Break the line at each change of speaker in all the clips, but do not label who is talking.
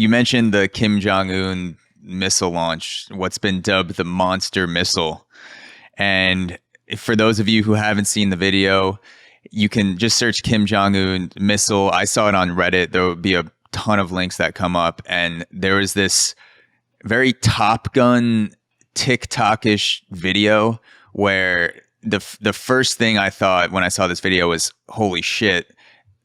you mentioned the Kim Jong-Un missile launch, what's been dubbed the monster missile. And for those of you who haven't seen the video, you can just search Kim Jong-un missile. I saw it on Reddit. There will be a ton of links that come up. And there was this very Top Gun TikTok-ish video where the first thing I thought when I saw this video was, holy shit,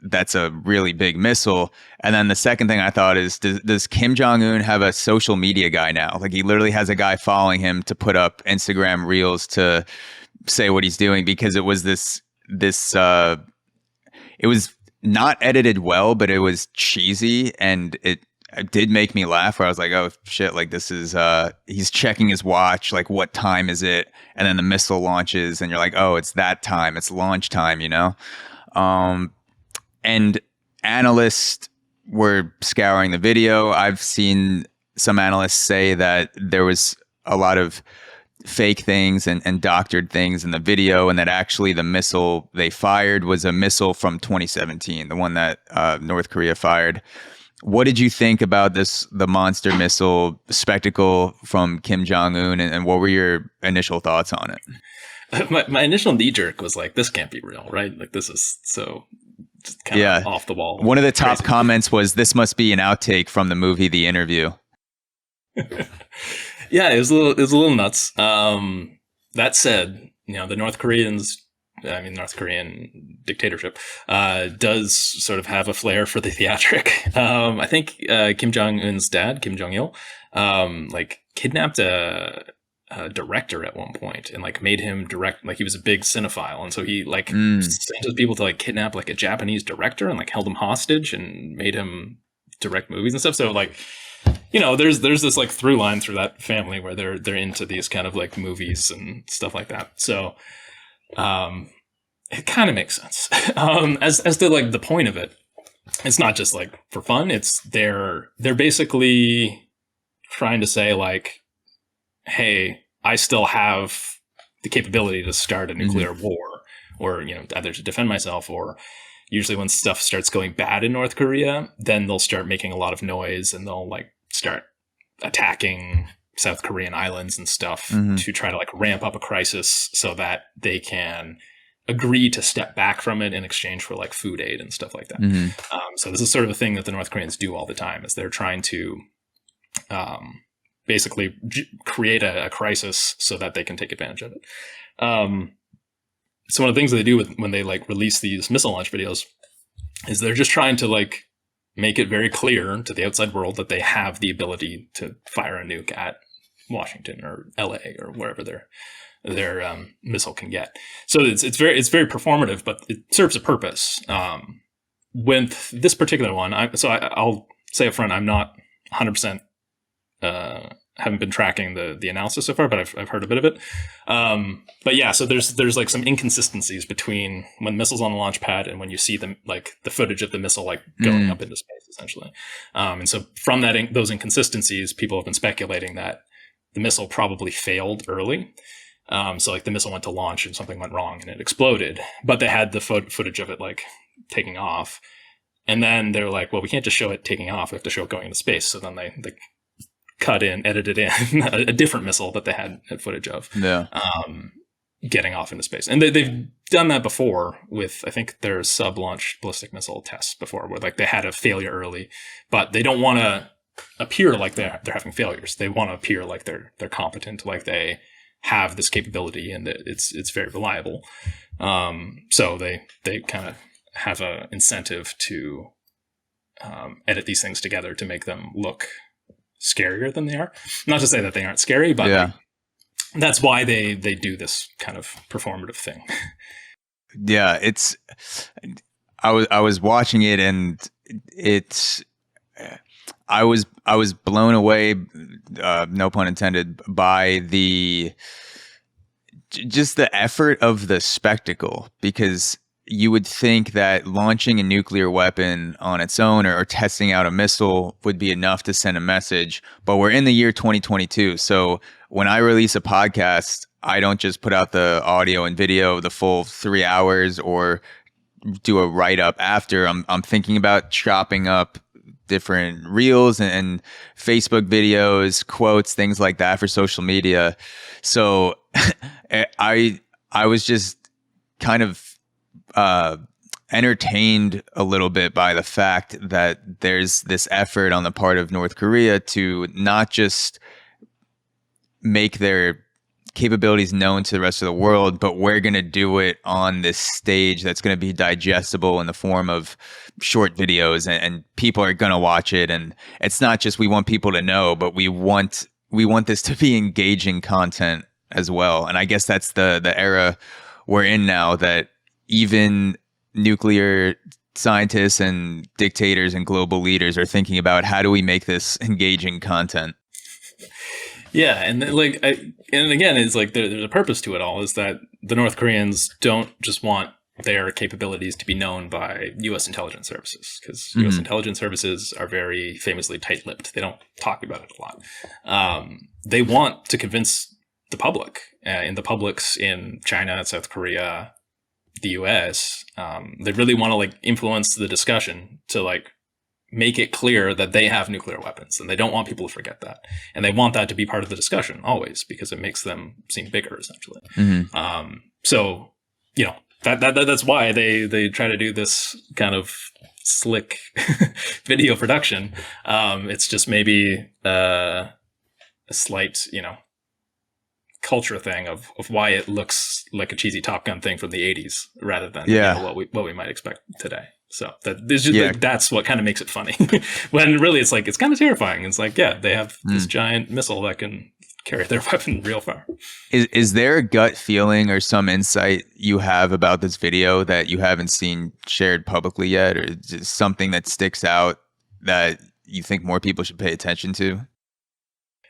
that's a really big missile. And then the second thing I thought is, does Kim Jong-un have a social media guy now? Like, he literally has a guy following him to put up Instagram reels to say what he's doing, because it was it was not edited well, but it was cheesy, and it did make me laugh, where I was like, oh shit, like this is he's checking his watch, like what time is it? And then the missile launches and you're like, oh, it's that time, it's launch time, you know? And analysts were scouring the video. I've seen some analysts say that there was a lot of fake things and doctored things in the video, and that actually the missile they fired was a missile from 2017, the one that North Korea fired. What did you think about the monster missile spectacle from Kim Jong-un, and what were your initial thoughts on it?
My initial knee jerk was like, this can't be real, right? Like, this is so just kind of off the wall.
One of the top comments was, this must be an outtake from the movie The Interview.
Yeah, it was a little nuts. That said, the North Korean dictatorship does sort of have a flair for the theatric. I think Kim Jong-un's dad, Kim Jong-il, kidnapped a director at one point and made him direct. Like, he was a big cinephile, and so he sent his people to kidnap a Japanese director and held him hostage and made him direct movies and stuff. So there's this through line through that family where they're into these kind of movies and stuff like that. So it kind of makes sense. As to the point of it, it's not just for fun. It's they're basically trying to say hey, I still have the capability to start a nuclear war, or either to defend myself, or usually when stuff starts going bad in North Korea, then they'll start making a lot of noise and they'll start attacking South Korean islands and stuff to try to ramp up a crisis so that they can agree to step back from it in exchange for food aid and stuff like that. So this is sort of a thing that the North Koreans do all the time, is they're trying to basically create a crisis so that they can take advantage of it. So one of the things they do when they release these missile launch videos is they're just trying to make it very clear to the outside world that they have the ability to fire a nuke at Washington or LA or wherever their missile can get. So it's very performative, but it serves a purpose. With this particular one, I'll say up front, I'm not 100%. Haven't been tracking the analysis so far, but I've heard a bit of it. But yeah, so there's some inconsistencies between when the missile's on the launch pad and when you see them, the footage of the missile going up into space, essentially. And so from those inconsistencies, people have been speculating that the missile probably failed early. So the missile went to launch and something went wrong and it exploded, but they had the footage of it taking off. And then they're like, well, we can't just show it taking off. We have to show it going into space. So then they edited in a different missile that they had footage of getting off into space. And they've done that before with, I think, their sub-launch ballistic missile tests before, where they had a failure early, but they don't want to appear like they're having failures. They want to appear like they're competent, like they have this capability and that it's very reliable. So they kind of have an incentive to edit these things together to make them look scarier than they are. Not to say that they aren't scary, but that's why they do this kind of performative thing.
Yeah, I was watching it and I was blown away, no pun intended, by just the effort of the spectacle, because you would think that launching a nuclear weapon on its own or testing out a missile would be enough to send a message. But we're in the year 2022. So when I release a podcast, I don't just put out the audio and video, the full 3 hours, or do a write-up after. I'm thinking about chopping up different reels and Facebook videos, quotes, things like that for social media. So I was just kind of entertained a little bit by the fact that there's this effort on the part of North Korea to not just make their capabilities known to the rest of the world, but we're going to do it on this stage that's going to be digestible in the form of short videos, and people are going to watch it. And it's not just we want people to know, but we want this to be engaging content as well. And I guess that's the era we're in now, that even nuclear scientists and dictators and global leaders are thinking about, how do we make this engaging content?
Yeah, and and again, it's like there's a purpose to it all. Is that the North Koreans don't just want their capabilities to be known by U.S. intelligence services, because U.S. intelligence services are very famously tight-lipped. They don't talk about it a lot. They want to convince the public, and the publics in China, South Korea, the U.S. They really want to like influence the discussion to like make it clear that they have nuclear weapons, and they don't want people to forget that. And they want that to be part of the discussion always, because it makes them seem bigger, essentially. So, you know, that's why they try to do this kind of slick video production. It's just maybe a slight, you know, culture thing of why it looks like a cheesy Top Gun thing from the 80s rather than you know, what we might expect today. So that's what kind of makes it funny. When really it's like, it's kind of terrifying. It's like, yeah, they have this giant missile that can carry their weapon real far.
Is there a gut feeling or some insight you have about this video that you haven't seen shared publicly yet, or just something that sticks out that you think more people should pay attention to?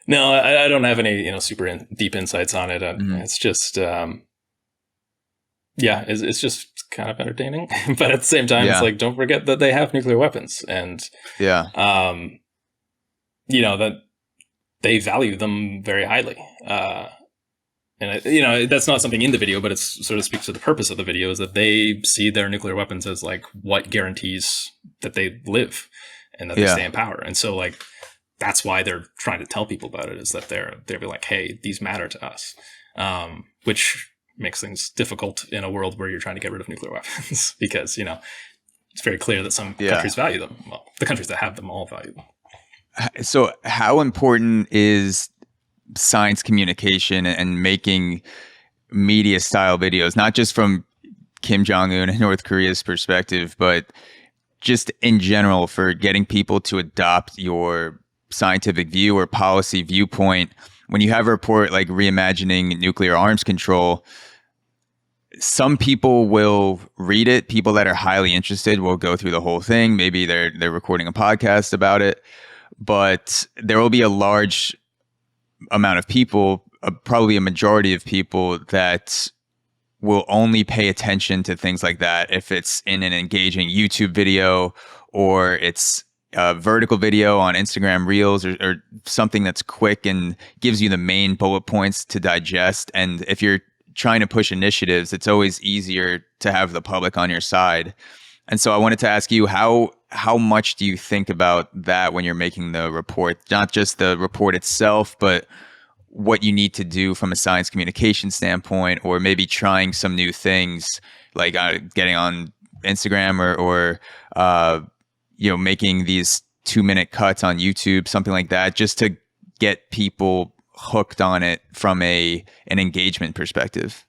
No, I don't have any, you know, super deep insights on it. It's just, it's just kind of entertaining. But at the same time, it's like, don't forget that they have nuclear weapons, and you know, that they value them very highly. And you know, that's not something in the video, but it sort of speaks to the purpose of the video, is that they see their nuclear weapons as like what guarantees that they live and that they stay in power. And so like, that's why they're trying to tell people about it, is that they're like, hey, these matter to us, which makes things difficult in a world where you're trying to get rid of nuclear weapons, because, you know, it's very clear that some countries value them. Well, the countries that have them all value them.
So how important is science communication and making media style videos, not just from Kim Jong-Un and North Korea's perspective, but just in general for getting people to adopt your scientific view or policy viewpoint? When you have a report like Reimagining Nuclear Arms Control, some people will read it. People that are highly interested will go through the whole thing. Maybe they're recording a podcast about it, but there will be a large amount of people, probably a majority of people, that will only pay attention to things like that if it's in an engaging YouTube video, or it's a vertical video on Instagram Reels, or something that's quick and gives you the main bullet points to digest. And if you're trying to push initiatives, it's always easier to have the public on your side. And so I wanted to ask you, how much do you think about that when you're making the report? Not just the report itself, but what you need to do from a science communication standpoint, or maybe trying some new things like getting on Instagram or you know, making these 2-minute cuts on YouTube, something like that, just to get people hooked on it from an engagement perspective.